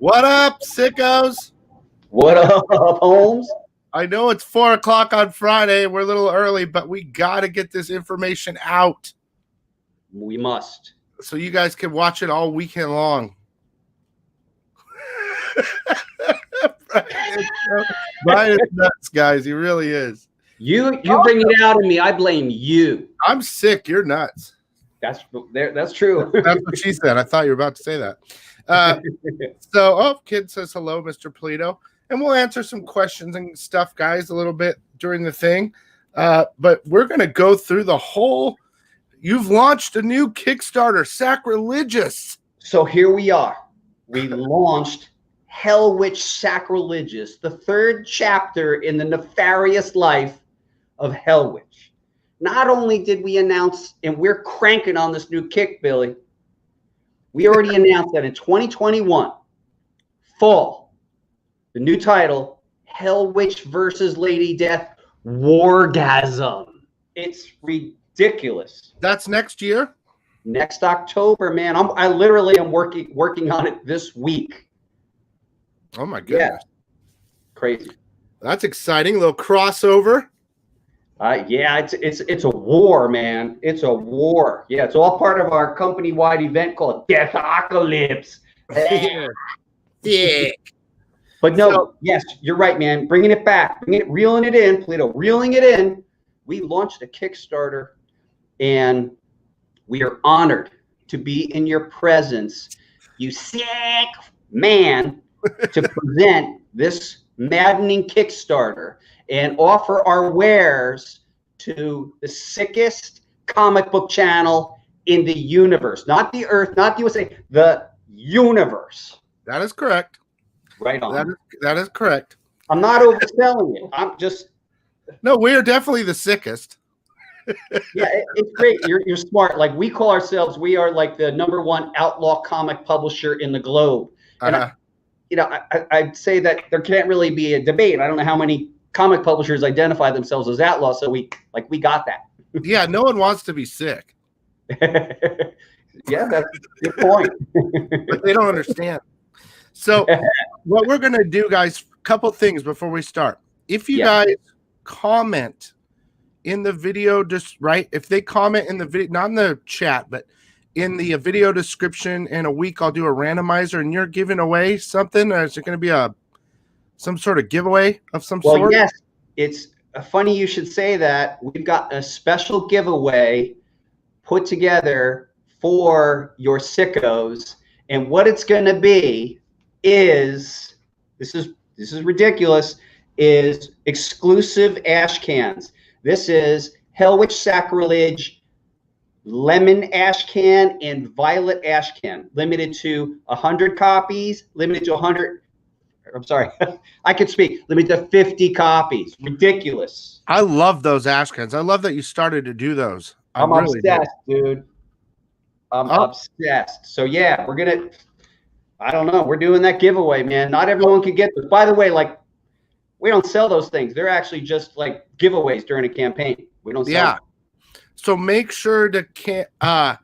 What up, sickos? What up, Holmes? I know it's 4 o'clock on Friday. We're a little early, but we got to get this information out. We must. So you guys can watch it all weekend long. Brian is nuts, guys. He really is. You bring it out of me. I blame you. I'm sick. You're nuts. That's true. That's what she said. I thought you were about to say that. Kid says hello, Mr. Pulido. And we'll answer some questions and stuff, guys, a little bit during the thing. But we're going to go through the whole. You've launched a new Kickstarter, Sacrilegious. So here we are. We launched Hellwitch Sacrilegious, the third chapter in the nefarious life of Hellwitch. Not only did we announce, and we're cranking on this new kick, Billy. We already announced that in 2021, fall, the new title, Hellwitch versus Lady Death, Wargasm. It's ridiculous. That's next year? Next October, man. I literally am working on it this week. Oh my goodness. Yeah. Crazy. That's exciting. A little crossover. Yeah, it's a war, man. It's a war. Yeah, it's all part of our company-wide event called Deathapocalypse. Yeah. But no, yes, you're right, man. Bringing it back, reeling it in, Pulido, reeling it in. We launched a Kickstarter, and we are honored to be in your presence, you sick man, to present this maddening Kickstarter and offer our wares to the sickest comic book channel in the universe. Not the Earth, not the USA, the universe. That is correct. Right on. That is correct. I'm not overselling it. I'm just... No, we are definitely the sickest. Yeah, it's great. You're smart. Like, we call ourselves, we are like the #1 outlaw comic publisher in the globe. And I'd say that there can't really be a debate. I don't know how many comic publishers identify themselves as outlaws, so we got that. Yeah, no one wants to be sick. Yeah, that's a good point. But they don't understand. So what we're going to do, guys, a couple things before we start. If you guys comment in the video, if they comment in the video, not in the chat, but in the video description, in a week I'll do a randomizer and you're giving away something. Or is it going to be some sort of giveaway of some sort? Well, yes. It's funny you should say that. We've got a special giveaway put together for your sickos, and what it's going to be is this is ridiculous. Is exclusive ash cans. This is Hellwitch Sacrilege lemon ash can and violet ash can, limited to 100 copies, limited to 100. I'm sorry, I could speak. Limited to 50 copies. Ridiculous. I love those ash cans. I love that you started to do those. I'm really obsessed, dude. I'm obsessed. So yeah, we're gonna. I don't know. We're doing that giveaway, man. Not everyone can get this. By the way, like, we don't sell those things. They're actually just like giveaways during a campaign. We don't sell them. So make sure to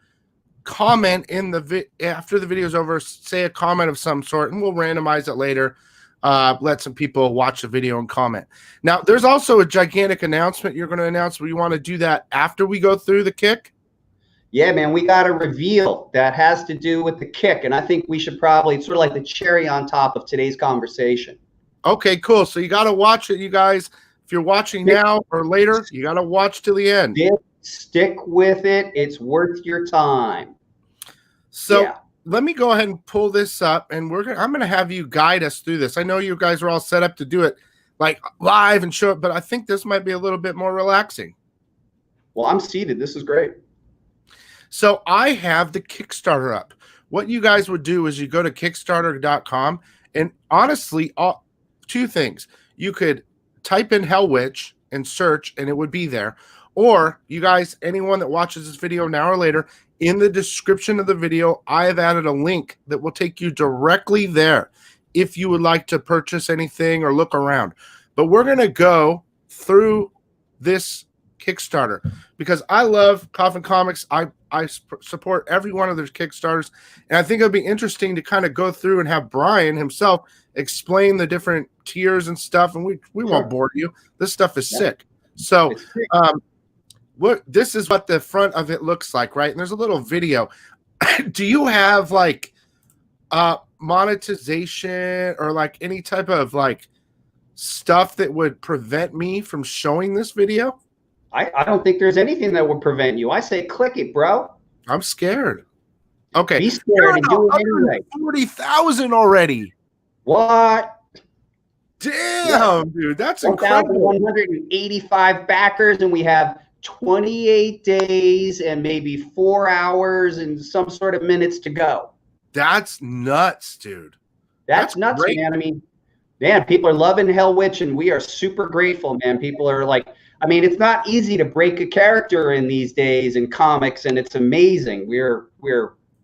comment in the after the video's over, say a comment of some sort, and we'll randomize it later. Let some people watch the video and comment. Now, there's also a gigantic announcement you're going to announce. We want to do that after we go through the kick. Yeah, man, we got a reveal that has to do with the kick, and I think we should probably, it's sort of like the cherry on top of today's conversation. Okay, cool. So you got to watch it, you guys. If you're watching now or later, you got to watch till the end. Stick with it. It's worth your time. So let me go ahead and pull this up, and I'm going to have you guide us through this. I know you guys are all set up to do it like live and show it, but I think this might be a little bit more relaxing. Well, I'm seated. This is great. So I have the Kickstarter up. What you guys would do is you go to Kickstarter.com, and honestly, two things. You could type in Hellwitch and search, and it would be there. Or you guys, anyone that watches this video now or later, in the description of the video, I have added a link that will take you directly there if you would like to purchase anything or look around. But we're going to go through this Kickstarter, because I love Coffin Comics. I support every one of their Kickstarters, and I think it would be interesting to kind of go through and have Brian himself explain the different tiers and stuff. And we won't bore you. This stuff is sick. So, this is what the front of it looks like, right? And there's a little video. Do you have like monetization or like any type of like stuff that would prevent me from showing this video? I don't think there's anything that would prevent you. I say click it, bro. I'm scared. Okay. Be scared and do it anyway. 40,000 already. What? Damn, dude. That's incredible. 1,185 backers, and we have 28 days and maybe 4 hours and some sort of minutes to go. That's nuts, dude. That's nuts, great. Man. I mean, man, people are loving Hellwitch, and we are super grateful, man. People are like, I mean, it's not easy to break a character in these days in comics, and it's amazing. We're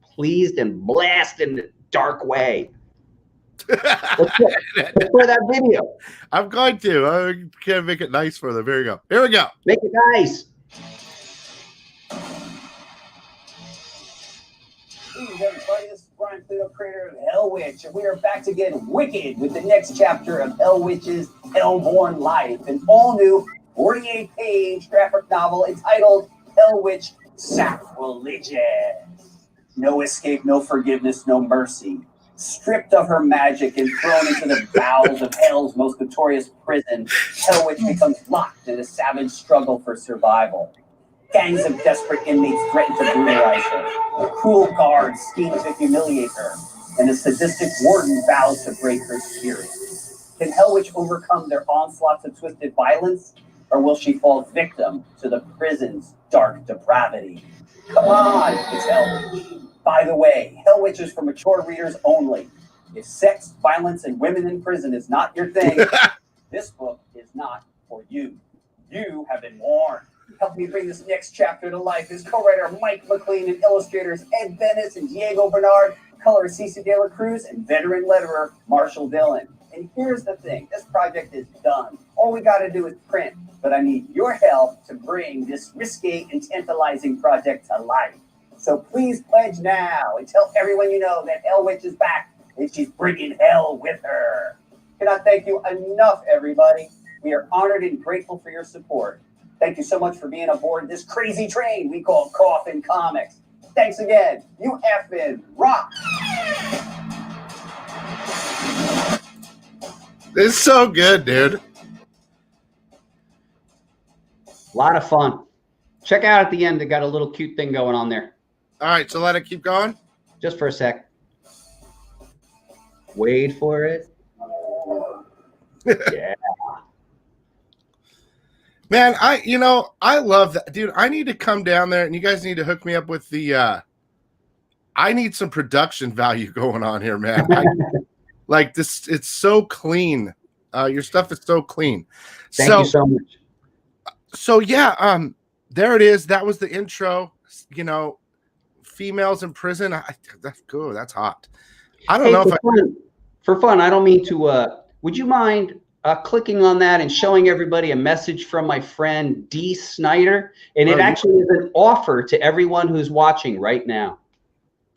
pleased and blessed in a dark way. Let's play that video. I'm going to. I can't make it nice for them. Here we go. Here we go. Make it nice. Greetings, everybody. This is Brian Pulido, creator of Hellwitch, and we are back to get wicked with the next chapter of Hellwitch's Hellborn Life, an all-new 48-page graphic novel entitled Hellwitch Sacrilegious. No escape, no forgiveness, no mercy. Stripped of her magic and thrown into the bowels of Hell's most notorious prison, Hellwitch becomes locked in a savage struggle for survival. Gangs of desperate inmates threaten to brutalize her. A cruel guard schemes to humiliate her, and a sadistic warden vows to break her spirit. Can Hellwitch overcome their onslaughts of twisted violence, or will she fall victim to the prison's dark depravity? Come on, it's Hellwitch. By the way, Hellwitch is for mature readers only. If sex, violence, and women in prison is not your thing, this book is not for you. You have been warned. Help me bring this next chapter to life is co-writer Mike McLean and illustrators Ed Bennis and Diego Bernard, colorist Cece De La Cruz, and veteran letterer Marshall Dillon. And here's the thing, this project is done. All we got to do is print, but I need your help to bring this risque and tantalizing project to life. So please pledge now and tell everyone you know that Hellwitch is back and she's bringing hell with her. Cannot thank you enough, everybody. We are honored and grateful for your support. Thank you so much for being aboard this crazy train we call Coffin Comics. Thanks again. You effing rock. It's so good, dude. A lot of fun. Check out at the end, they got a little cute thing going on there. All right, so let it keep going. Just for a sec. Wait for it. Yeah. Man, I love that, dude. I need to come down there, and you guys need to hook me up with the. I need some production value going on here, man. Like this, it's so clean. Your stuff is so clean. Thank you so much. So yeah, there it is. That was the intro. Females in prison. That's cool. That's hot. I don't know if for fun. I don't mean to. Would you mind clicking on that and showing everybody a message from my friend D. Snyder? And it actually is an offer to everyone who's watching right now.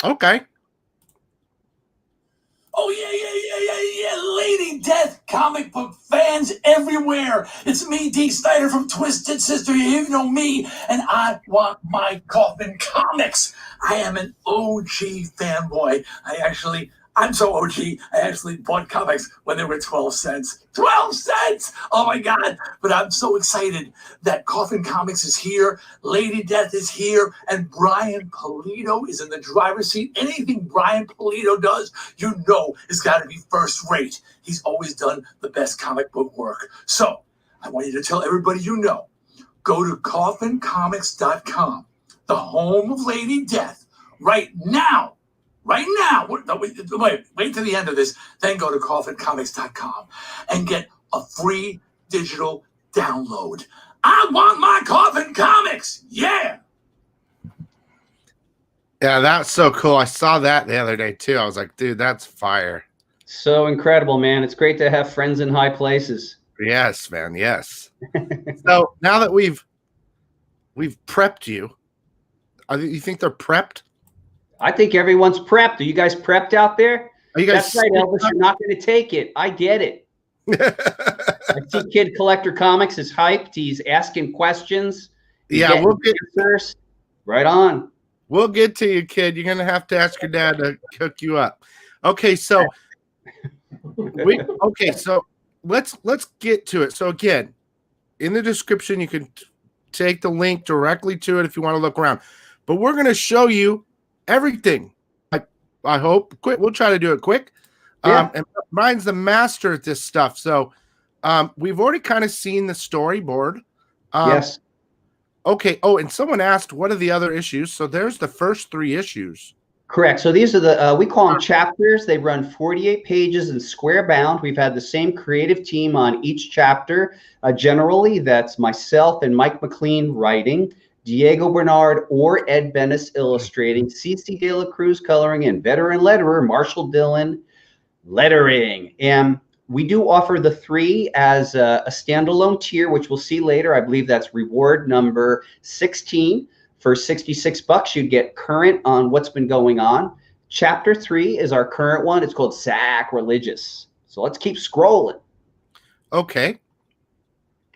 Okay. Oh, yeah. Lady Death comic book fans everywhere. It's me, D. Snyder from Twisted Sister. You know me, and I want my Coffin Comics. I am an OG fanboy. I'm so OG, I actually bought comics when they were 12 cents. 12 cents! Oh my God. But I'm so excited that Coffin Comics is here, Lady Death is here, and Brian Pulido is in the driver's seat. Anything Brian Pulido does, is got to be first rate. He's always done the best comic book work. So I want you to tell everybody you know, go to coffincomics.com, the home of Lady Death, right now. Right now, wait to the end of this, then go to coffincomics.com and get a free digital download. I want my Coffin Comics! Yeah! Yeah, that's so cool. I saw that the other day, too. I was like, dude, that's fire. So incredible, man. It's great to have friends in high places. Yes, man, yes. So now that we've we've prepped you. You think they're prepped? I think everyone's prepped. Are you guys prepped out there? Are you guys? That's right, Elvis. You're not going to take it. I get it. I see Kid Collector Comics is hyped. He's asking questions. Yeah, we'll get answers. Right on. We'll get to you, kid. You're gonna have to ask your dad to cook you up. Okay, so let's get to it. So again, in the description, you can take the link directly to it if you want to look around. But we're gonna show you everything. I hope quick. We'll try to do it quick. Yeah. And Brian's the master at this stuff. So we've already kind of seen the storyboard. Yes. Okay. Oh, and someone asked, what are the other issues? So there's the first 3 issues. Correct. So these are the, we call them chapters. They run 48 pages in square bound. We've had the same creative team on each chapter. Generally, that's myself and Mike McLean writing, Diego Bernard or Ed Bennis illustrating, CC De La Cruz coloring, and veteran letterer Marshall Dillon lettering. And we do offer the 3 as a standalone tier, which we'll see later. I believe that's reward number 16. For $66, you get current on what's been going on. Chapter 3 is our current one. It's called Sacrilegious. So let's keep scrolling. Okay.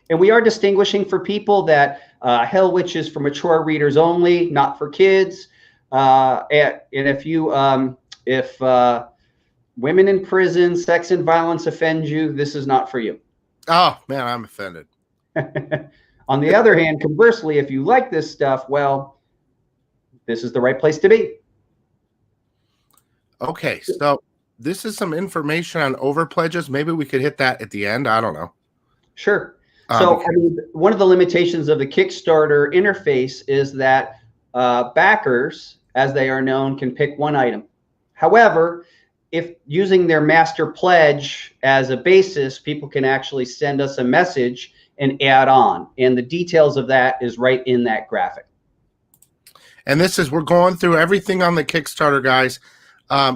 And we are distinguishing for people that Hellwitch is for mature readers only, not for kids. And if women in prison, sex and violence offend you, this is not for you. Oh, man, I'm offended. On the other hand, conversely, if you like this stuff, well, this is the right place to be. Okay, so this is some information on overpledges. Maybe we could hit that at the end. I don't know. Sure. So one of the limitations of the Kickstarter interface is that backers, as they are known, can pick one item. However, if using their master pledge as a basis, people can actually send us a message and add on. And the details of that is right in that graphic. And we're going through everything on the Kickstarter, guys,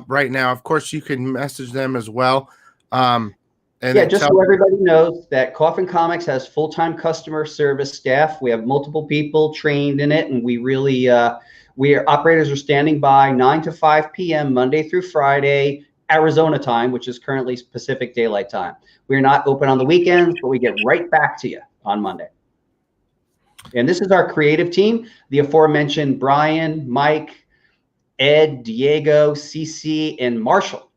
right now. Of course, you can message them as well. And yeah, just so everybody knows that Coffin Comics has full-time customer service staff. We have multiple people trained in it, and we really, operators are standing by 9 to 5 p.m. Monday through Friday, Arizona time, which is currently Pacific Daylight Time. We're not open on the weekends, but we get right back to you on Monday. And this is our creative team, the aforementioned Brian, Mike, Ed, Diego, CC, and Marshall.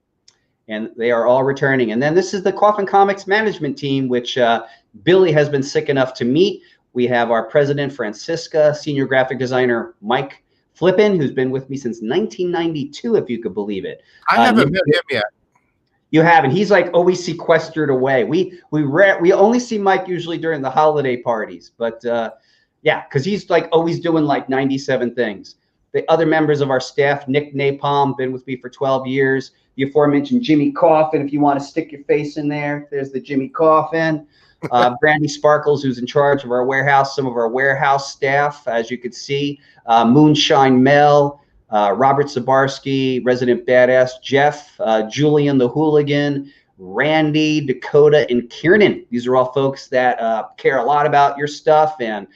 And they are all returning. And then this is the Coffin Comics management team, which Billy has been sick enough to meet. We have our president, Francisca, senior graphic designer, Mike Flippin, who's been with me since 1992, if you could believe it. I haven't met him yet. You haven't. He's like always sequestered away. We only see Mike usually during the holiday parties, but yeah, because he's like always doing like 97 things. The other members of our staff, Nick Napalm, been with me for 12 years. The aforementioned Jimmy Coffin, if you want to stick your face in there, there's the Jimmy Coffin. Brandy Sparkles, who's in charge of our warehouse, some of our warehouse staff, as you could see. Moonshine Mel, Robert Zabarski, Resident Badass Jeff, Julian the Hooligan, Randy, Dakota, and Kiernan. These are all folks that care a lot about your stuff. And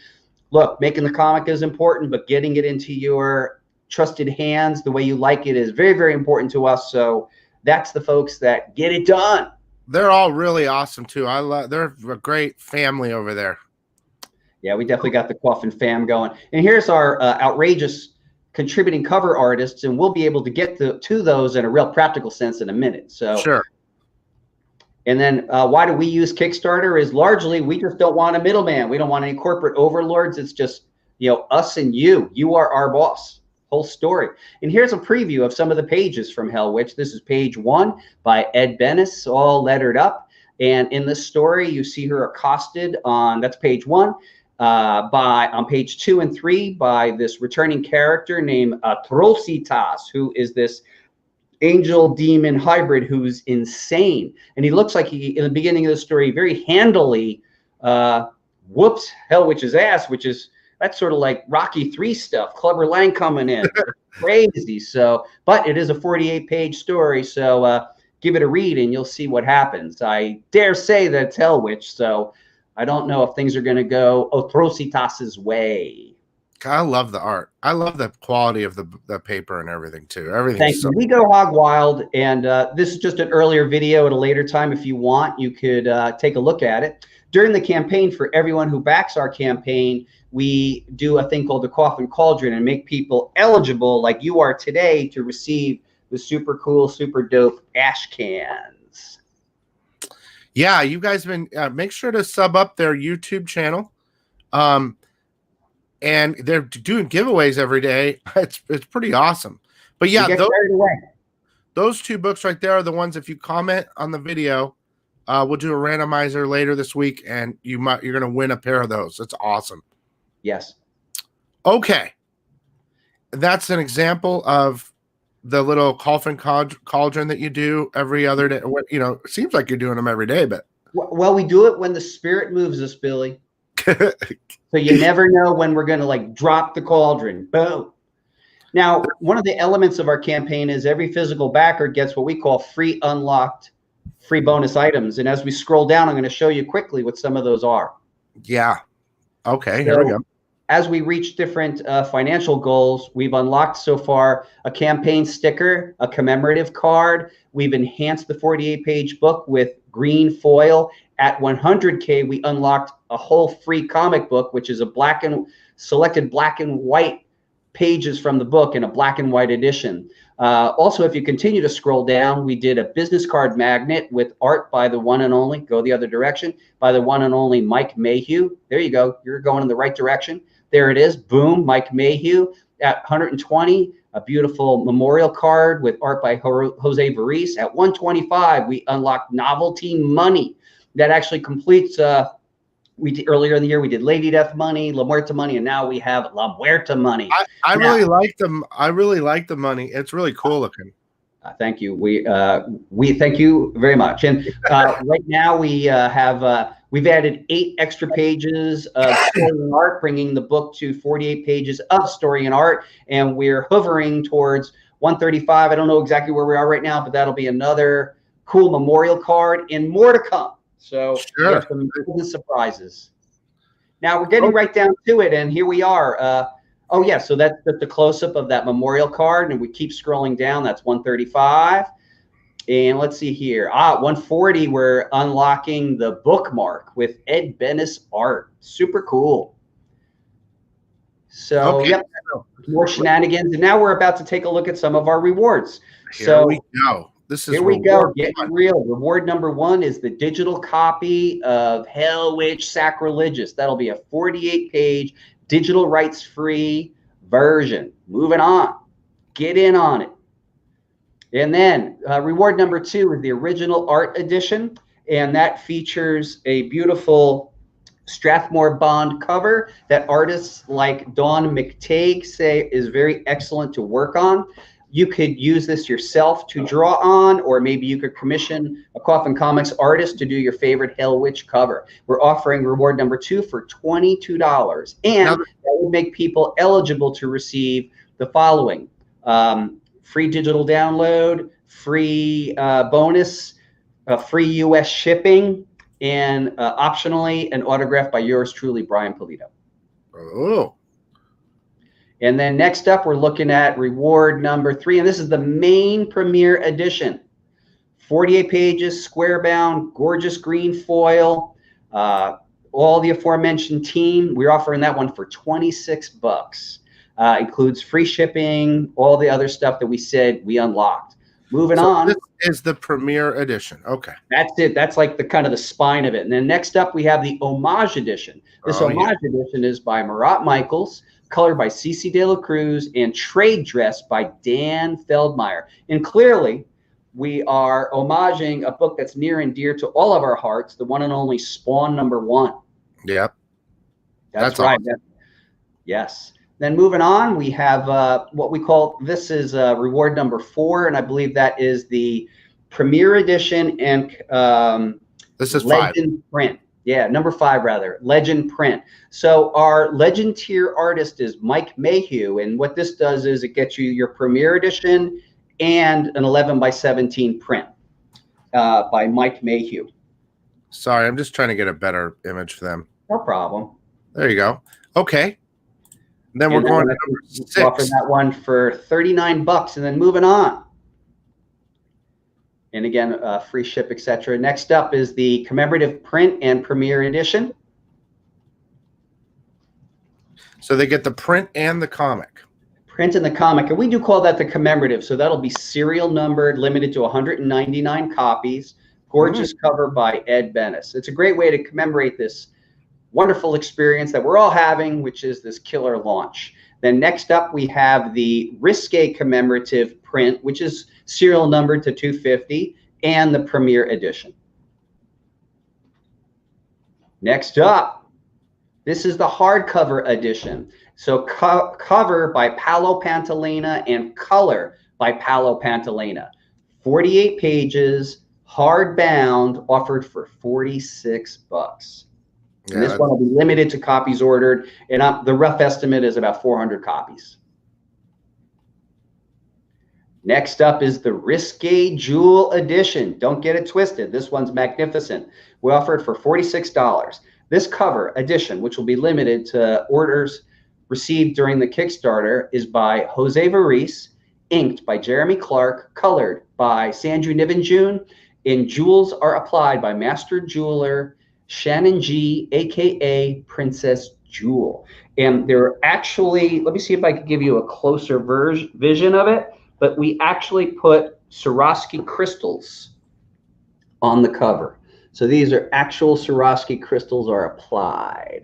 look, making the comic is important, but getting it into your trusted hands the way you like it is very, very important to us. So that's the folks that get it done. They're all really awesome too. They're a great family over there. Yeah, we definitely got the Coffin fam going. And here's our outrageous contributing cover artists, and we'll be able to get to those in a real practical sense in a minute. So sure. And then why do we use Kickstarter is largely we just don't want a middleman. We don't want any corporate overlords. It's just, you know, us and you. You are our boss. Whole story. And here's a preview of some of the pages from Hellwitch. This is page 1 by Ed Bennis, all lettered up. And in this story, you see her accosted on, that's page 1, on page 2 and 3 by this returning character named Atrocitas, who is this angel demon hybrid who's insane. And he looks like he, in the beginning of the story, very handily whoops Hellwitch's ass, which is, that's sort of like Rocky 3 stuff. Clubber Lang coming in. Crazy. So, but it is a 48-page story. So give it a read and you'll see what happens. I dare say that it's Hellwitch. So I don't know if things are going to go Atrocitas's way. I love the art. I love the quality of the paper and everything too. Everything. Thank you. We go hog wild, and this is just an earlier video at a later time. If you want, you could take a look at it. During the campaign, for everyone who backs our campaign, we do a thing called the Coffin Cauldron and make people eligible, like you are today, to receive the super cool, super dope ash cans. Yeah, you guys been make sure to sub up their YouTube channel. And they're doing giveaways every day. It's pretty awesome. But yeah, those two books right there are the ones. If you comment on the video, we'll do a randomizer later this week, and you're going to win a pair of those. It's awesome. Yes. Okay, that's an example of the little coffin cauldron that you do every other day. You know, it seems like you're doing them every day, but well, we do it when the spirit moves us, Billy. So you never know when we're going to like drop the cauldron. Boom. Now, one of the elements of our campaign is every physical backer gets what we call free unlocked, free bonus items. And as we scroll down, I'm going to show you quickly what some of those are. Yeah. Okay, here we go. As we reach different financial goals, we've unlocked so far a campaign sticker, a commemorative card. We've enhanced the 48-page book with green foil. At 100K, we unlocked a whole free comic book, which is a selected black and white pages from the book in a black and white edition. Also, if you continue to scroll down, we did a business card magnet with art by the one and only, go the other direction, by the one and only Mike Mayhew. There you go. You're going in the right direction. There it is. Boom, Mike Mayhew. At 120, a beautiful memorial card with art by Jose Varice. At 125, we unlocked novelty money. That actually completes, earlier in the year, we did Lady Death money, La Muerta money, and now we have La Muerta money. I really like them. I really like the money. It's really cool looking. Thank you. We thank you very much. And right now we have, we've added 8 extra pages of story and art, bringing the book to 48 pages of story and art. And we're hovering towards 135. I don't know exactly where we are right now, but that'll be another cool memorial card and more to come. So sure. Some surprises. Now we're getting right down to it, and here we are. Oh yeah, so that's the close-up of that memorial card, and we keep scrolling down. That's 135, and let's see here. 140. We're unlocking the bookmark with Ed Bennis art. Super cool. So yep, more shenanigans, and now we're about to take a look at some of our rewards. Here we go. Here we go. Getting real. Reward number 1 is the digital copy of Hellwitch Sacrilegious. That'll be a 48-page digital rights-free version. Moving on. Get in on it. And then reward number 2 is the original art edition, and that features a beautiful Strathmore Bond cover that artists like Dawn McTague say is very excellent to work on. You could use this yourself to draw on, or maybe you could commission a Coffin Comics artist to do your favorite Hellwitch cover. We're offering reward number 2 for $22, and that would make people eligible to receive the following: free digital download, free bonus, free U.S. shipping, and optionally an autograph by yours truly, Brian Pulido. Oh. And then next up, we're looking at reward number 3, and this is the main premiere edition. 48 pages, square bound, gorgeous green foil, all the aforementioned team. We're offering that one for $26. Includes free shipping, all the other stuff that we said we unlocked. Moving on. This is the premiere edition. Okay. That's it. That's like the kind of the spine of it. And then next up, we have the homage edition. This homage edition is by Marat Michaels, colored by Cece De La Cruz, and trade dress by Dan Feldmeyer. And clearly, we are homaging a book that's near and dear to all of our hearts, the one and only Spawn #1. Yep. That's right. Awesome. Yes. Then moving on, we have what we call, this is reward number 4, and I believe that is the premiere edition and this is Legend 5. print. Yeah, number 5 rather, Legend print. So our Legend tier artist is Mike Mayhew, and what this does is it gets you your premiere edition and an 11x17 print by Mike Mayhew. Sorry, I'm just trying to get a better image for them. No problem. There you go. Okay. And then we're going to number 6. Offer that one for $39, and then moving on. And again, free ship, etc. Next up is the commemorative print and premiere edition. So they get the print and the comic. Print and the comic, and we do call that the commemorative. So that'll be serial numbered, limited to 199 copies. Gorgeous cover by Ed Bennis. It's a great way to commemorate this wonderful experience that we're all having, which is this killer launch. Then next up, we have the Risque commemorative print, which is serial numbered to 250, and the premiere edition. Next up, this is the hardcover edition. So cover by Paolo Pantalena and color by Paolo Pantalena. 48 pages, hardbound, offered for $46. And this one will be limited to copies ordered, and the rough estimate is about 400 copies. Next up is the Risque Jewel Edition. Don't get it twisted. This one's magnificent. We offer it for $46. This cover edition, which will be limited to orders received during the Kickstarter, is by Jose Varice, inked by Jeremy Clark, colored by Sandru Niven-June, and jewels are applied by master jeweler Shannon G, aka Princess Jewel. And they're actually, let me see if I can give you a closer vision of it, but we actually put Swarovski crystals on the cover. So these are actual Swarovski crystals are applied.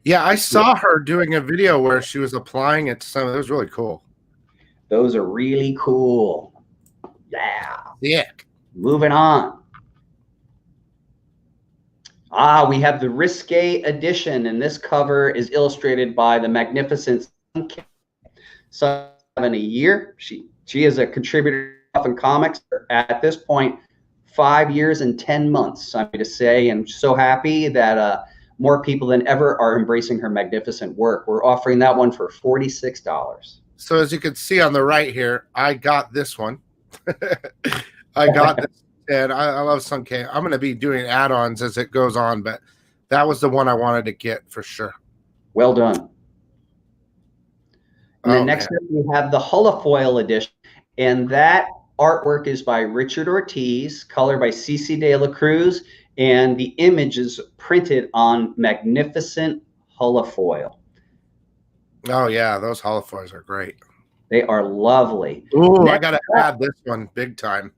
Yeah, I saw her doing a video where she was applying it to some. It was really cool. Those are really cool. Yeah. Yeah. Moving on. We have the Risque edition, and this cover is illustrated by the magnificent 7 a year. She is a contributor in comics at this point, 5 years and 10 months, I'm going to say, and so happy that more people than ever are embracing her magnificent work. We're offering that one for $46. So as you can see on the right here, I got this one. I got this, and I love Sun K. I'm going to be doing add-ons as it goes on, but that was the one I wanted to get for sure. Well done. And then next up, we have the Holofoil edition, and that artwork is by Richard Ortiz, color by Cece de la Cruz, and the image is printed on magnificent holofoil. Oh yeah, those holofoils are great. They are lovely. Ooh, I gotta add this one big time.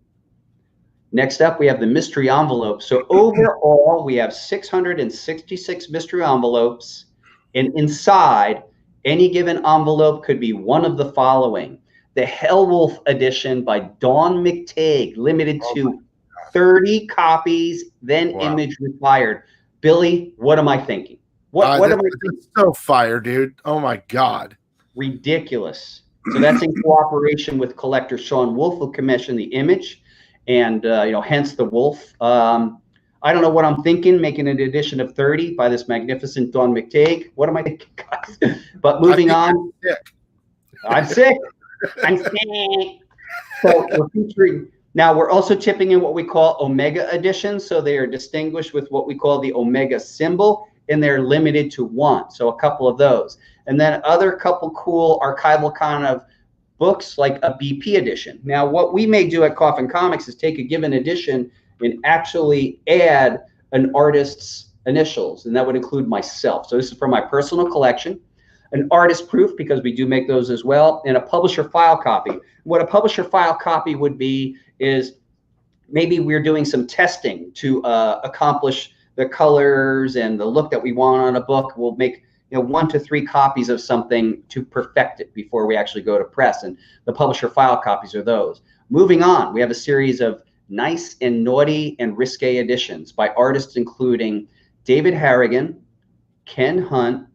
Next up, we have the mystery envelope. So overall, we have 666 mystery envelopes, and inside, any given envelope could be one of the following: the Hellwolf edition by Dawn McTagg, limited to 30 copies, then image retired. Billy, what am I thinking? What am I thinking? So fire, dude. Oh my God. Ridiculous. So that's in cooperation with collector Sean Wolf, who commissioned the image, and hence the wolf. I don't know what I'm thinking, making an edition of 30 by this magnificent Dawn McTagg. What am I thinking, guys? But moving on. I'm sick. I'm sick. So we're featuring. Now, we're also tipping in what we call Omega editions. So they are distinguished with what we call the Omega symbol, and they're limited to 1. So a couple of those. And then other couple cool archival kind of books like a BP edition. Now, what we may do at Coffin Comics is take a given edition and actually add an artist's initials, and that would include myself. So this is for my personal collection. An artist proof, because we do make those as well, and a publisher file copy. What a publisher file copy would be is maybe we're doing some testing to accomplish the colors and the look that we want on a book. We'll make 1 to 3 copies of something to perfect it before we actually go to press, and the publisher file copies are those. Moving on, we have a series of nice and naughty and risque editions by artists including David Harrigan, Ken Hunt,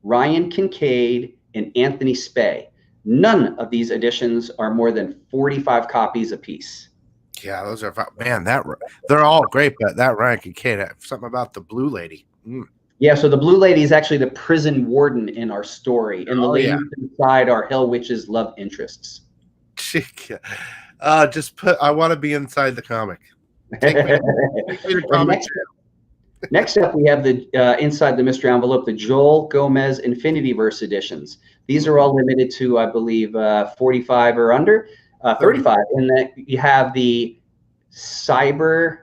Ryan Kincaid, and Anthony Spey. None of these editions are more than 45 copies apiece. Yeah, those are, man, they're all great, but that Ryan Kincaid, something about the blue lady. Yeah, so the blue lady is actually the prison warden in our story, and the ladies inside are Hellwitch's love interests. I want to be inside the comic. Take me to comic. Next up, we have the inside the mystery envelope, the Joel Gomez Infinity Verse editions. These are all limited to, I believe, 45 or under, 35. And then you have the Cyber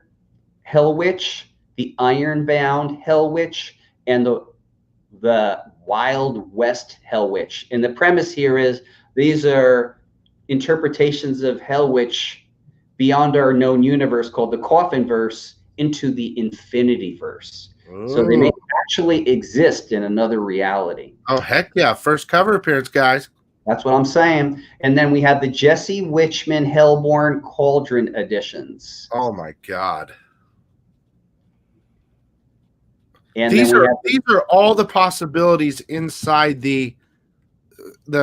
Hellwitch, the Ironbound Hellwitch, and the Wild West Hellwitch. And the premise here is these are interpretations of Hellwitch beyond our known universe called the Coffin Verse into the Infinity Verse. Ooh. So they may actually exist in another reality. Oh, heck yeah. First cover appearance, guys. That's what I'm saying. And then we have the Jesse Witchman Hellborn Cauldron editions. Oh, my God. And these are all the possibilities inside the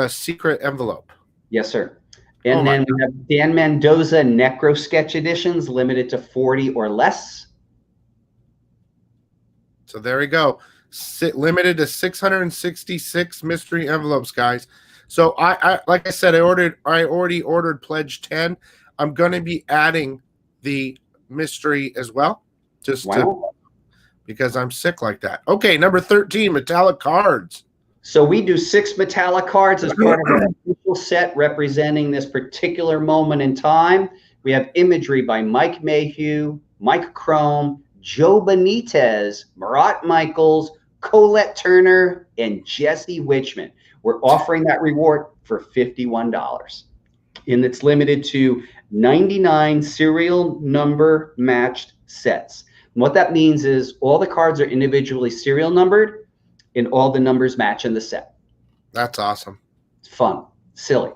secret envelope. Yes, sir. And then we have Dan Mendoza Necro Sketch editions, limited to 40 or less. So there we go. Limited to 666 mystery envelopes, guys. So I like I said, I already ordered Pledge 10. I'm going to be adding the mystery as well, because I'm sick like that. Okay, number 13, metallic cards. So we do 6 metallic cards as part of an official set representing this particular moment in time. We have imagery by Mike Mayhew, Mike Crome, Joe Benitez, Marat Michaels, Colette Turner, and Jesse Witchman. We're offering that reward for $51. And it's limited to 99 serial number matched sets. And what that means is all the cards are individually serial numbered and all the numbers match in the set. That's awesome. It's fun, silly.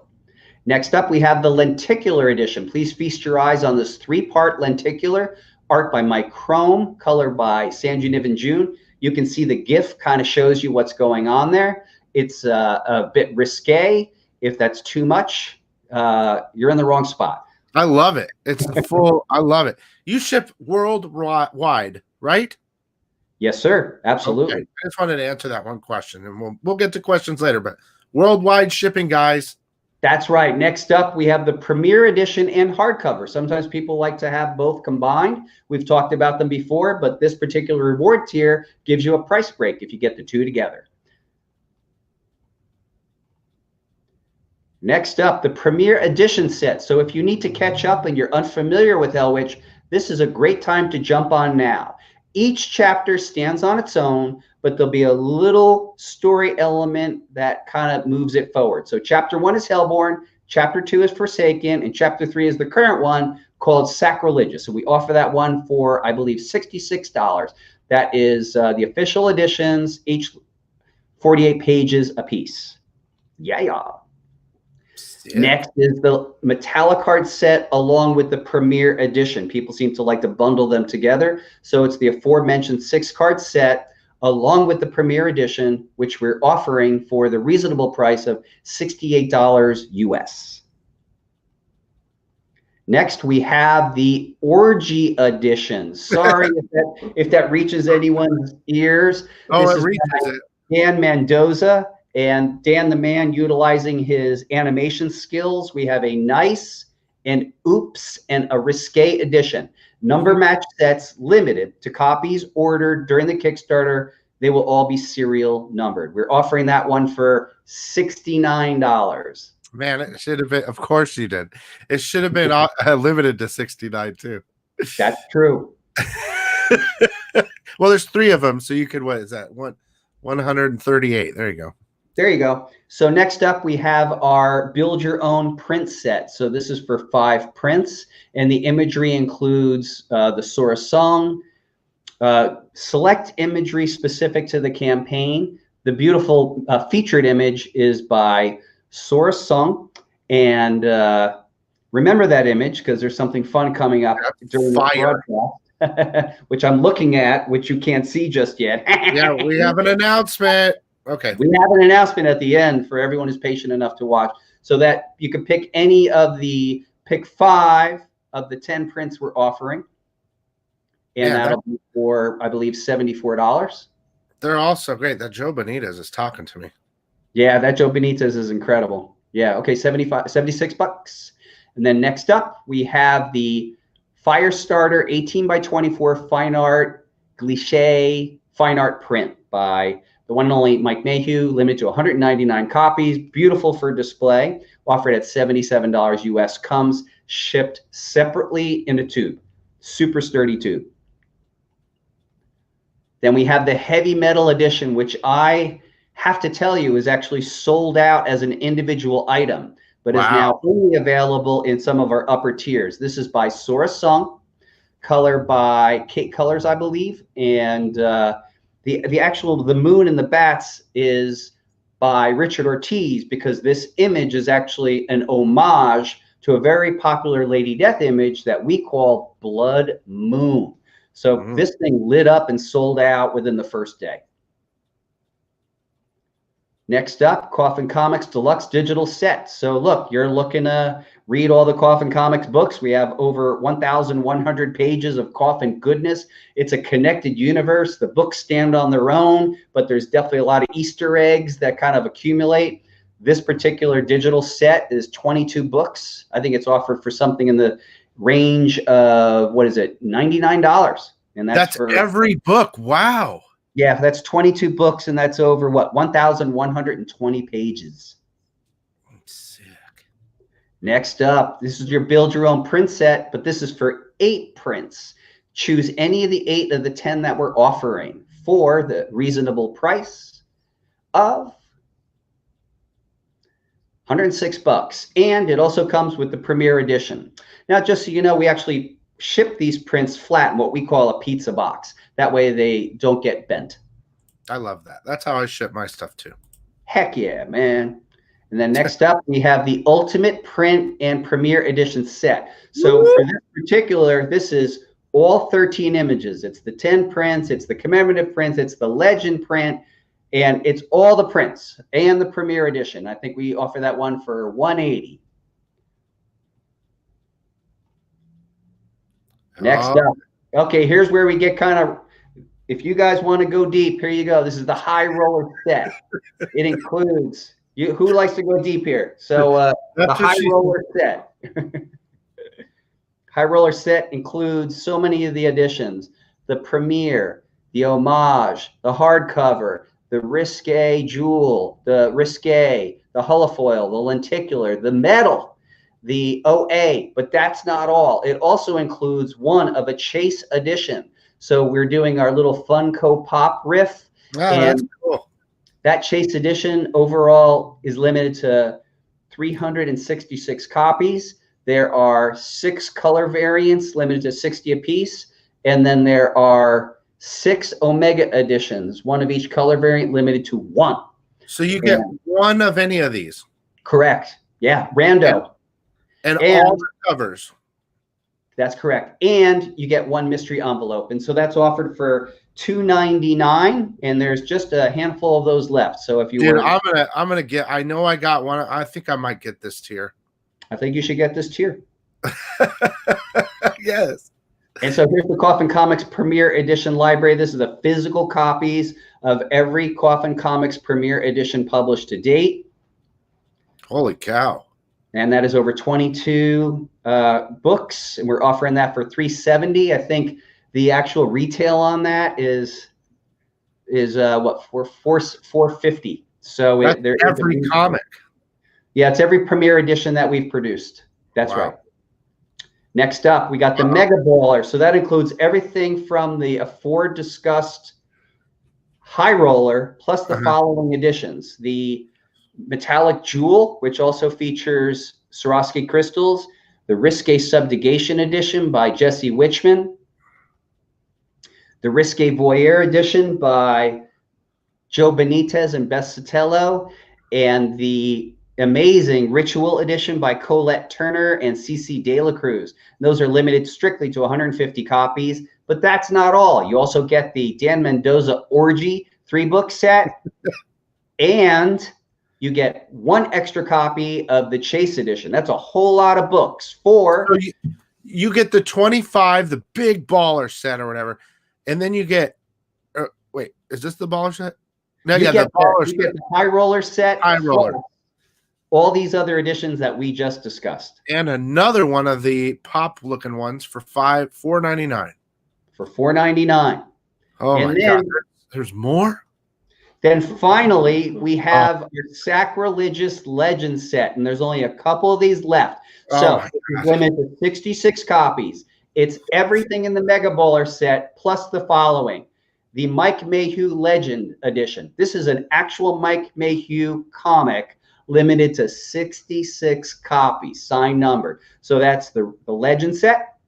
Next up, we have the lenticular edition. Please feast your eyes on this 3-part lenticular, art by Mike Crome, color by Sanju Niven June. You can see the GIF kind of shows you what's going on there. It's a bit risque. If that's too much, you're in the wrong spot. I love it. It's full. I love it. You ship worldwide, right? Yes, sir. Absolutely. Okay. I just wanted to answer that one question, and we'll get to questions later. But worldwide shipping, guys. That's right. Next up, we have the Premier Edition and hardcover. Sometimes people like to have both combined. We've talked about them before, but this particular reward tier gives you a price break if you get the two together. Next up, the Premier Edition set. So if you need to catch up and you're unfamiliar with Hellwitch, this is a great time to jump on now. Each chapter stands on its own, but there'll be a little story element that kind of moves it forward. So chapter 1 is Hellborn, chapter 2 is Forsaken, and chapter 3 is the current one called Sacrilegious. So we offer that one for, I believe, $66. That is the official editions, each 48 pages a piece. Yeah. Next is the metallic card set along with the Premier Edition. People seem to like to bundle them together. So it's the aforementioned 6-card set along with the Premier Edition, which we're offering for the reasonable price of $68 US. Next, we have the Orgy Edition. Sorry if that reaches anyone's ears. Oh, it reaches it. Dan Mendoza. And Dan the Man utilizing his animation skills. We have a nice, an oops, and a risque edition. Number match sets limited to copies ordered during the Kickstarter. They will all be serial numbered. We're offering that one for $69. Man, it should have been, of course you did. It should have been limited to 69 too. That's true. Well, there's 3 of them. So you could, what is that? 138. There you go. There you go. So next up, we have our build your own print set. So this is for 5 prints, and the imagery includes the Sora song, select imagery specific to the campaign. The beautiful featured image is by Sora song, and remember that image because there's something fun coming up during the broadcast, which I'm looking at, which you can't see just yet. Yeah, we have an announcement. Okay. We have an announcement at the end for everyone who's patient enough to watch, so that you can pick any of the pick 5 of the 10 prints we're offering, and that'll be for, I believe, $74. They're all so great. That Joe Benitez is talking to me. Yeah, that Joe Benitez is incredible. Yeah, okay, $76. And then next up, we have the Firestarter 18 by 24 fine art Glichet fine art print by the one and only Mike Mayhew, limited to 199 copies, beautiful for display, offered at $77 US, comes shipped separately in a tube, super sturdy tube. Then we have the heavy metal edition, which I have to tell you is actually sold out as an individual item, but is now only available in some of our upper tiers. This is by Sora Sung, color by Kate Colors, I believe, and the moon and the bats is by Richard Ortiz, because this image is actually an homage to a very popular Lady Death image that we call Blood Moon. So this thing lit up and sold out within the first day. Next up, Coffin Comics Deluxe Digital Set. So look, you're looking to read all the Coffin Comics books. We have over 1,100 pages of Coffin goodness. It's a connected universe. The books stand on their own, but there's definitely a lot of Easter eggs that kind of accumulate. This particular digital set is 22 books. I think it's offered for something in the range of, what is it, $99. And that's for every book. Wow. Yeah, that's 22 books, and that's over, what, 1,120 pages. Sick. Next up, this is your build your own print set, but this is for 8 prints. Choose any of the 8 of the 10 that we're offering for the reasonable price of $106. And it also comes with the Premier Edition. Now, just so you know, we actually ship these prints flat in what we call a pizza box. That way they don't get bent. I love that. That's how I ship my stuff too. Heck yeah, man. And then next up, we have the Ultimate Print and Premier Edition set. So for this particular, this is all 13 images. It's the 10 prints, it's the commemorative prints, it's the legend print, and it's all the prints and the Premier Edition. I think we offer that one for $180. Next up, okay, here's where we get kind of, if you guys want to go deep, here you go. This is the High Roller set. It includes, who likes to go deep here? So the High Roller set. High Roller set includes so many of the editions: the Premiere, the Homage, the hardcover, the Risque Jewel, the Risque, the Holofoil, the Lenticular, the Metal, the OA, but that's not all. It also includes one of a Chase edition. So we're doing our little Funko Pop riff. Oh, that's cool. That Chase edition overall is limited to 366 copies. There are 6 color variants limited to 60 apiece. And then there are 6 Omega editions, one of each color variant limited to 1. So you get one of any of these. Correct. Yeah, rando. And all the covers. That's correct. And you get 1 mystery envelope. And so that's offered for $2.99, and there's just a handful of those left. So if you I'm gonna get, I know I got one. I think I might get this tier. I think you should get this tier. Yes. And so here's the Coffin Comics Premier Edition library. This is the physical copies of every Coffin Comics Premier Edition published to date. Holy cow. And that is over 22 books, and we're offering that for $370. I think the actual retail on that is what, for $450. So that's every comic. Yeah, it's every Premier Edition that we've produced. That's right. Next up, we got the Mega Baller. So that includes everything from the aforediscussed High Roller plus the following editions: the Metallic Jewel, which also features Swarovski crystals; the Risque Subjugation Edition by Jesse Witchman; the Risque Voyeur Edition by Joe Benitez and Beth Sotelo; and the amazing Ritual Edition by Colette Turner and CeCe De La Cruz. Those are limited strictly to 150 copies, but that's not all. You also get the Dan Mendoza Orgy 3-book set, and you get 1 extra copy of the Chase edition. That's a whole lot of books for... So you get the 25, the big baller set or whatever, and then you get... wait, is this the baller set? No, you yeah, get the baller set. You get the High Roller set. High Roller. All these other editions that we just discussed. And another one of the pop-looking ones for $4.99. For $4.99. Oh And my then, God. There's more? Then finally, we have our Sacrilegious Legend set, and there's only a couple of these left. So it's limited to 66 copies. It's everything in the Mega Bowler set, plus the following. The Mike Mayhew Legend Edition. This is an actual Mike Mayhew comic, limited to 66 copies, signed numbered. So that's the Legend set.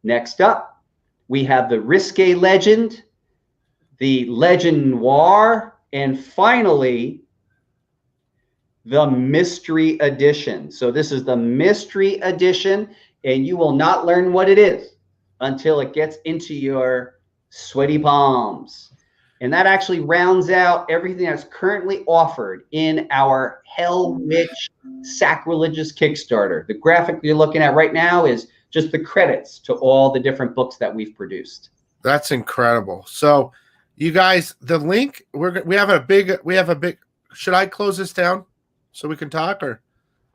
Next up, we have the Risque Legend, the Legend Noir, and finally, the Mystery Edition. So this is the Mystery Edition, and you will not learn what it is until it gets into your sweaty palms. And that actually rounds out everything that's currently offered in our Hellwitch Sacrilegious Kickstarter. The graphic you're looking at right now is just the credits to all the different books that we've produced. That's incredible. So you guys, the link, we have a big, should I close this down so we can talk, or?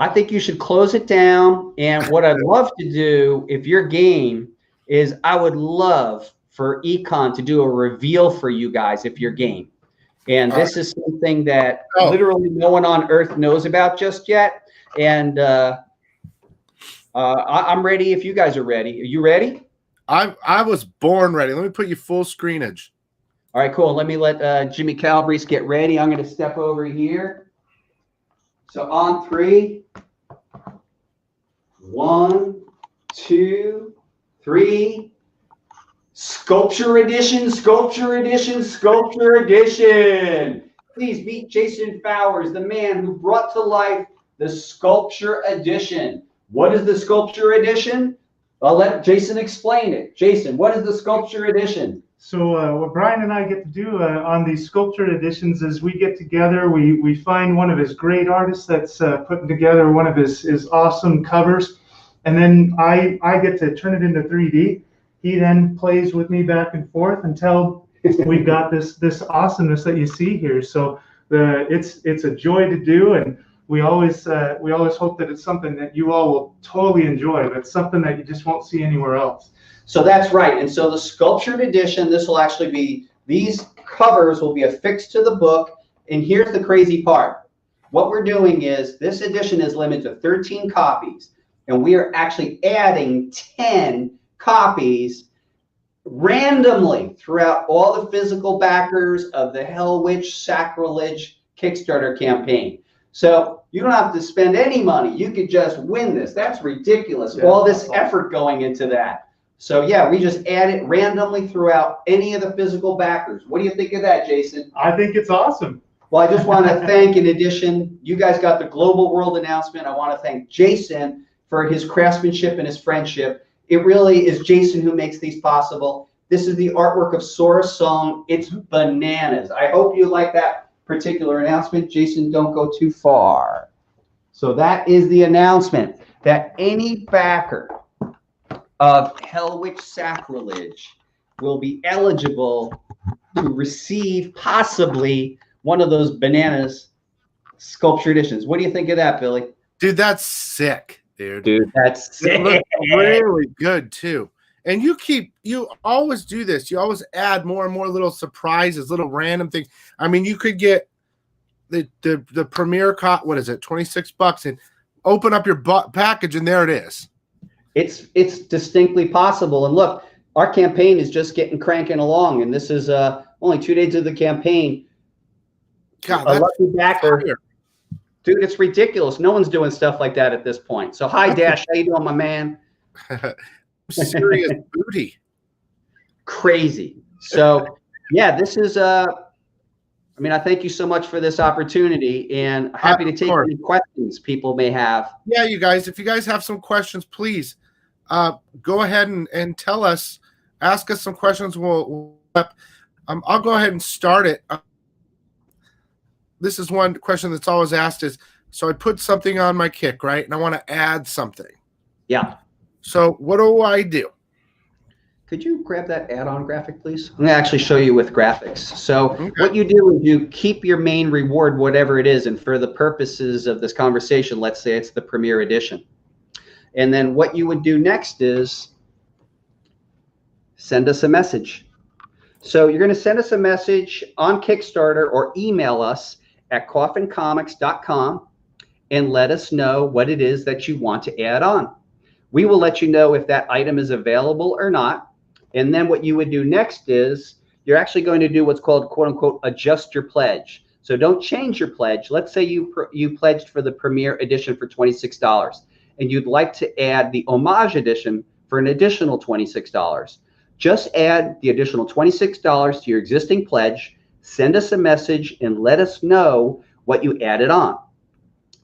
I think you should close it down. And what I'd love to do, if you're game, is I would love for Econ to do a reveal for you guys if you're game. And this is something that literally no one on earth knows about just yet. And I'm ready if you guys are ready. Are you ready? I was born ready. Let me put you full screenage. All right, cool. Let me let Jimmy Calabrese get ready. I'm going to step over here. So on 3. 1, 2, 3. Sculpture Edition, Sculpture Edition, Sculpture Edition. Please meet Jason Fowers, the man who brought to life the Sculpture Edition. What is the Sculpture Edition? I'll let Jason explain it. Jason, what is the Sculpture Edition? So what Brian and I get to do on these sculptured editions is we get together, we find one of his great artists that's putting together one of his awesome covers, and then I get to turn it into 3D. He then plays with me back and forth until we've got this awesomeness that you see here. So it's a joy to do, and we always hope that it's something that you all will totally enjoy. That's something that you just won't see anywhere else. So that's right. And so the Sculptured Edition, this will actually be, these covers will be affixed to the book. And here's the crazy part. What we're doing is this edition is limited to 13 copies. And we are actually adding 10 copies randomly throughout all the physical backers of the Hellwitch Sacrilege Kickstarter campaign. So you don't have to spend any money. You could just win this. That's ridiculous. Yeah. All this effort going into that. So yeah, we just add it randomly throughout any of the physical backers. What do you think of that, Jason? I think it's awesome. Well, I just want to thank, in addition, you guys got the Global World announcement. I want to thank Jason for his craftsmanship and his friendship. It really is Jason who makes these possible. This is the artwork of Sora Song. It's bananas. I hope you like that particular announcement. Jason, don't go too far. So that is the announcement that any backer of Hellwitch Sacrilege will be eligible to receive possibly one of those bananas sculpture editions. What do you think of that, Billy? Dude, that's sick, dude. Dude, that's sick. It looks really good too. And you always do this. You always add more and more little surprises, little random things. I mean, you could get the premiere what is it, $26, and open up your package and there it is. It's distinctly possible. And look, our campaign is just cranking along, and this is only 2 days of the campaign. God, a lucky backer. Dude, it's ridiculous. No one's doing stuff like that at this point. So hi, Dash. How you doing, my man? Serious booty. Crazy. So yeah, this is I mean, I thank you so much for this opportunity, and happy to take any questions people may have. Yeah, you guys, if you guys have some questions, please go ahead and tell us, ask us some questions. I'll go ahead and start it. This is one question that's always asked is, so I put something on my kick, right? And I want to add something. Yeah. So what do I do? Could you grab that add-on graphic, please? I'm going to actually show you with graphics. So What you do is you keep your main reward, whatever it is, and for the purposes of this conversation, let's say it's the Premier Edition. And then what you would do next is send us a message. So you're going to send us a message on Kickstarter or email us at coffincomics.com and let us know what it is that you want to add on. We will let you know if that item is available or not. And then what you would do next is you're actually going to do what's called, quote unquote, adjust your pledge. So don't change your pledge. Let's say you pledged for the Premier Edition for $26 and you'd like to add the Homage Edition for an additional $26. Just add the additional $26 to your existing pledge, send us a message, and let us know what you added on.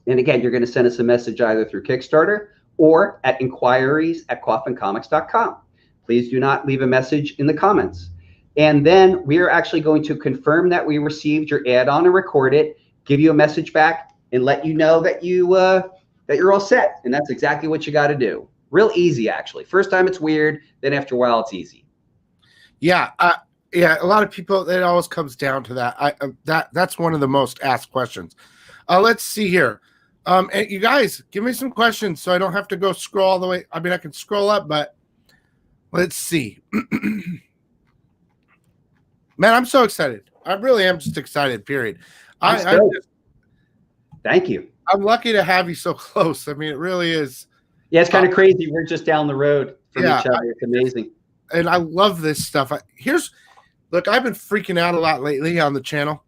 And again, you're going to send us a message either through Kickstarter or at inquiries@coffincomics.com. Please do not leave a message in the comments. And then we are actually going to confirm that we received your add-on and record it, give you a message back, and let you know that you're all set. And that's exactly what you got to do. Real easy, actually. First time it's weird, then after a while it's easy. Yeah, yeah. A lot of people, it always comes down to that. That's one of the most asked questions. Let's see here. And you guys, give me some questions so I don't have to go scroll all the way. I mean, I can scroll up, but let's see. Man, I'm so excited. I really am just excited, period. Thank you. I'm lucky to have you so close. I mean, it really is. Yeah, it's kind of crazy. We're just down the road from each other. It's amazing. And I love this stuff. Look, I've been freaking out a lot lately on the channel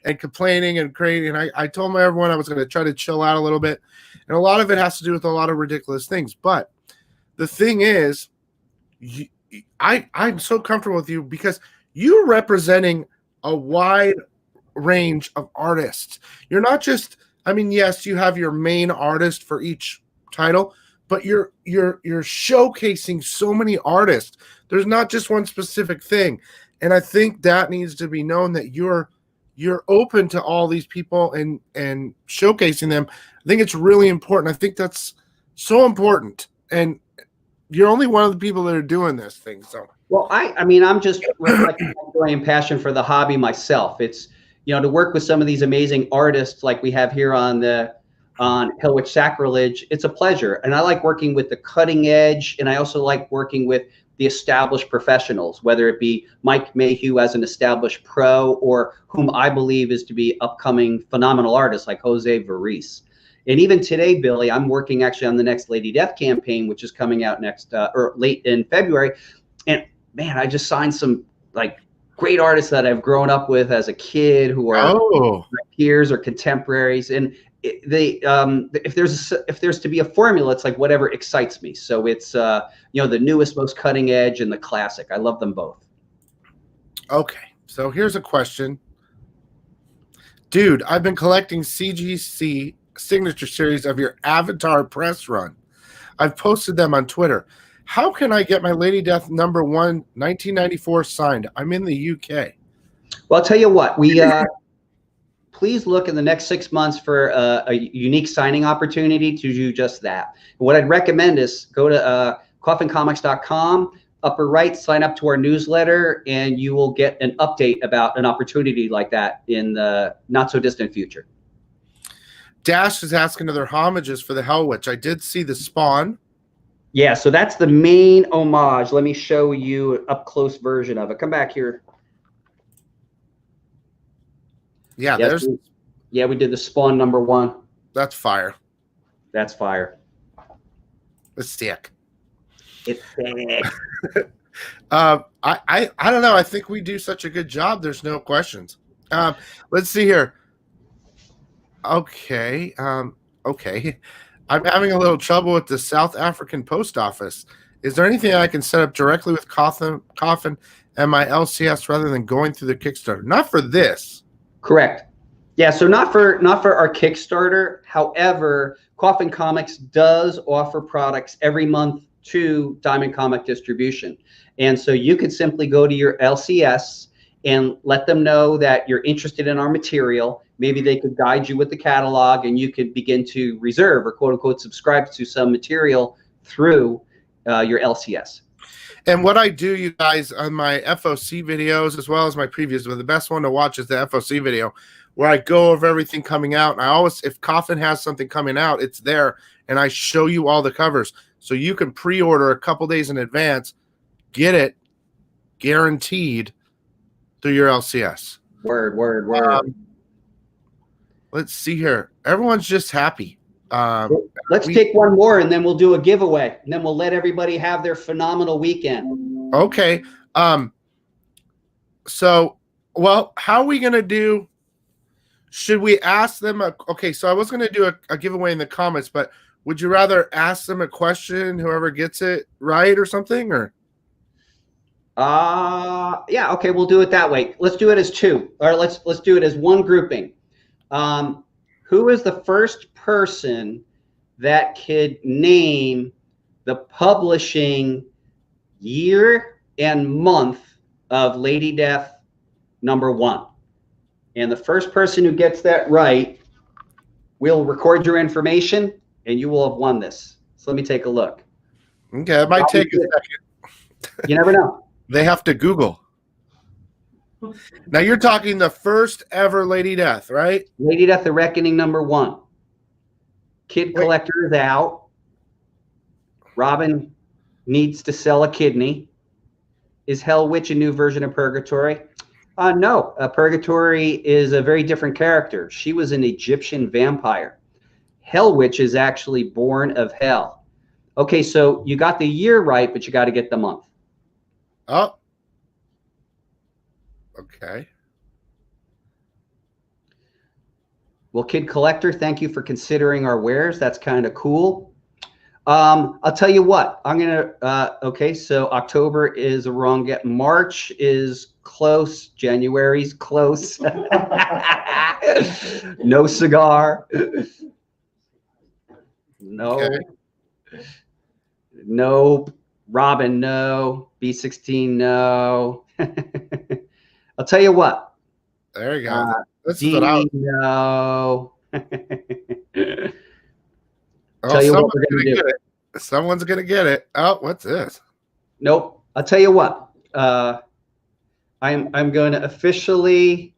and complaining and crazy. And I told everyone I was going to try to chill out a little bit. And a lot of it has to do with a lot of ridiculous things. But the thing is, I'm so comfortable with you because you're representing a wide range of artists. You're not just, I mean, yes, you have your main artist for each title, but you're showcasing so many artists. There's not just one specific thing. And I think that needs to be known that you're open to all these people and showcasing them. I think it's really important. I think that's so important. And you're only one of the people that are doing this thing. So, well, I mean, I'm just reflecting my joy and passion for the hobby myself. It's, to work with some of these amazing artists like we have here on Hellwitch Sacrilege, it's a pleasure. And I like working with the cutting edge, and I also like working with the established professionals, whether it be Mike Mayhew as an established pro or whom I believe is to be upcoming phenomenal artists like Jose Varice. And even today, Billy, I'm working actually on the next Lady Death campaign, which is coming out next or late in February. And man, I just signed some like great artists that I've grown up with as a kid who are my peers or contemporaries. And if there's to be a formula, it's like whatever excites me. So it's the newest, most cutting edge, and the classic. I love them both. Okay, so here's a question, dude. I've been collecting CGC signature series of your Avatar press run. I've posted them on Twitter. How can I get my Lady Death #1 1994 signed? I'm in the UK. Well, I'll tell you what, we please look in the next 6 months for a unique signing opportunity to do just that. And what I'd recommend is go to coffincomics.com, upper right, sign up to our newsletter, and you will get an update about an opportunity like that in the not so distant future. Dash is asking other homages for the Hellwitch. I did see the Spawn. Yeah, so that's the main homage. Let me show you an up-close version of it. Come back here. Yeah, we did the Spawn #1. That's fire. That's fire. It's sick. It's sick. I don't know. I think we do such a good job. There's no questions. Let's see here. Okay. Okay. I'm having a little trouble with the South African post office. Is there anything I can set up directly with Coffin and my LCS rather than going through the Kickstarter? Not for this. Correct. Yeah, so not for our Kickstarter. However, Coffin Comics does offer products every month to Diamond Comic Distribution. And so you could simply go to your LCS and let them know that you're interested in our material. Maybe they could guide you with the catalog, and you could begin to reserve or quote unquote subscribe to some material through your LCS. And what I do, you guys, on my FOC videos as well as my previews, but the best one to watch is the FOC video where I go over everything coming out. And I always, if Coffin has something coming out, it's there, and I show you all the covers. So you can pre-order a couple days in advance, get it guaranteed, through your LCS. Word. Let's see here. Everyone's just happy. Let's take one more, and then we'll do a giveaway, and then we'll let everybody have their phenomenal weekend. Okay. So, well, how are we going to do? Should we ask them? Okay, so I was going to do a giveaway in the comments, but would you rather ask them a question, whoever gets it right or something? Or yeah, okay, we'll do it that way. Let's do it as two, or let's do it as one grouping. Who is the first person that could name the publishing year and month of Lady Death #1? And the first person who gets that right, we'll record your information, and you will have won this. So let me take a look. okay, it might take a second. You never know. They have to Google. Now you're talking the first ever Lady Death, right? Lady Death, The Reckoning #1. Kid Collector is out. Robin needs to sell a kidney. Is Hellwitch a new version of Purgatory? No. Purgatory is a very different character. She was an Egyptian vampire. Hellwitch is actually born of hell. Okay, so you got the year right, but you got to get the month. Oh. Okay. Well, Kid Collector, thank you for considering our wares. That's kind of cool. I'll tell you what. I'm going to, okay, so October is a wrong get. March is close. January's close. No cigar. No. Okay. Nope. Robin, no. B16, no. I'll tell you what. There you go. This D, is what I was, no. oh, Tell you what we're gonna do. get it. Someone's gonna get it. Oh, what's this? Nope. I'll tell you what. I'm going to officially.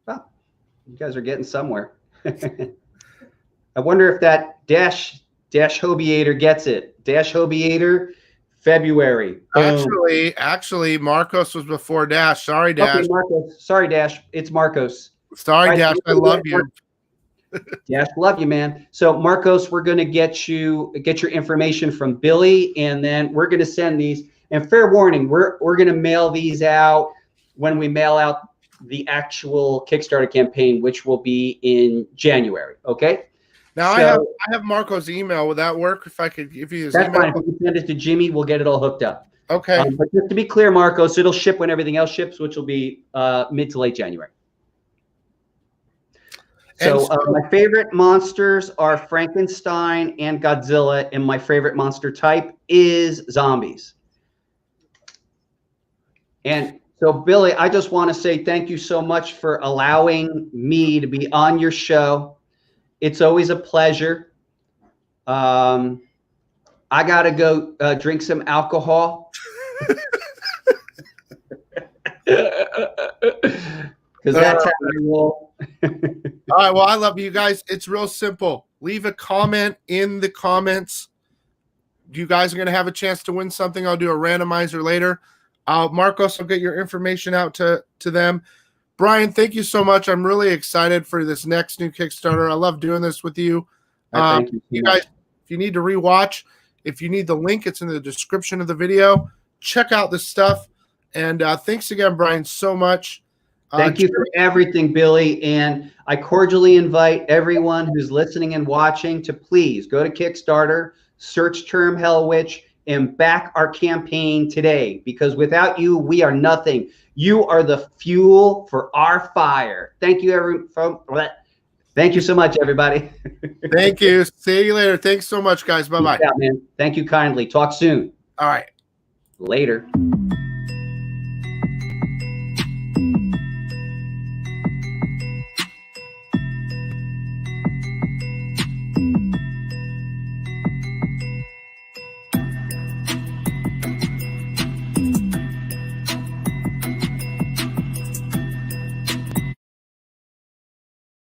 Well, you guys are getting somewhere. I wonder if that Dash Hobiator gets it. Dash Hobiator, February. Boom. Actually, Marcos was before Dash. Sorry, Dash. Okay, Marcos. Sorry, Dash. It's Marcos. Sorry, Right, Dash. I love you. Dash, love you, man. So, Marcos, we're going to get your information from Billy, and then we're going to send these. And fair warning, we're going to mail these out when we mail out the actual Kickstarter campaign, which will be in January. Okay. Now So- I have Marco's email. Would that work if I could give you his That's email? fine. If you send it to Jimmy, we'll get it all hooked up. Okay. But just to be clear, Marcos, it'll ship when everything else ships, which will be mid to late January. So my favorite monsters are Frankenstein and Godzilla, and my favorite monster type is zombies. And so, Billy, I just want to say thank you so much for allowing me to be on your show. It's always a pleasure. I got to go drink some alcohol. Because that's how I roll. All right. Well, I love you guys. It's real simple. Leave a comment in the comments. You guys are going to have a chance to win something. I'll do a randomizer later. Marcos, I'll get your information out to them. Brian, thank you so much. I'm really excited for this next new Kickstarter. I love doing this with you. Thank you. You guys, if you need to rewatch, if you need the link, it's in the description of the video. Check out this stuff. And thanks again, Brian, so much. Thank you for everything, Billy. And I cordially invite everyone who's listening and watching to please go to Kickstarter, search term Hellwitch, and back our campaign today. Because without you, we are nothing. You are the fuel for our fire. Thank you, Thank you so much, everybody. Thank you. See you later. Thanks so much, guys. Bye-bye. Yeah, man. Thank you kindly. Talk soon. All right. Later.